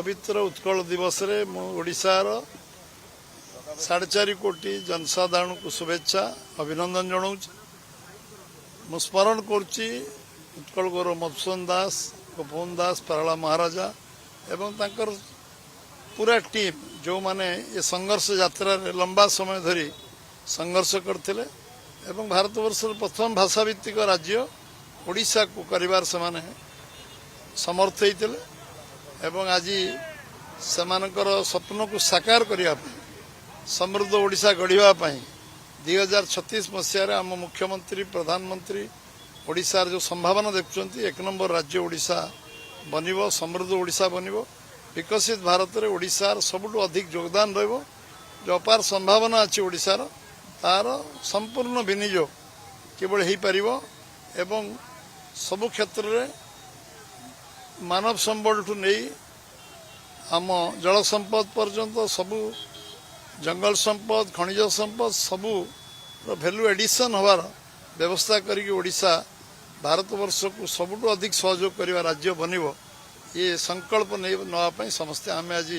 पवित्र उत्कल दिवस रे ओडिशार 4.5 कोटी जनसाधारण को शुभेच्छा अभिनंदन जनाऊँ। मु स्मरण करुच्ची उत्कल गौरव मधुसूदन दास, गोपबंधु दास, पारला महाराजा एवं तांकर पूरा टीम जो माने ये संघर्ष यात्रा लंबा समय धरी संघर्ष करते एवं भारतवर्ष प्रथम भाषाभित्तिक राज्य ओडिशा को करिवार समाने समर्थ होते एवं आज सेमानकर स्वप्न को साकार करने समृद्ध ओडिशा गढ़ापी 2036 मसीह आम मुख्यमंत्री प्रधानमंत्री ओडिशार जो संभावना देखुं एक नंबर राज्य ओडिशा बनब, समृद्ध ओडिशा बनब, विकसित भारत में ओडिशार सबुठु अधिक योगदान रहिबो। जो अपार संभावना अच्छी ओडिशार तार संपूर्ण विनियोग केवल हो पार एवं सबु क्षेत्र में मानव संबल ठू नहीं आम जल संपद पर्यंत सबू जंगल संपद खनिज संपद सबू भैल्यू एडिशन हवार व्यवस्था करिक ओडिशा भारतवर्ष को सबुठु अधिक सहयोग करने राज्य बनब ये संकल्प नहीं नापी समस्ते आम आज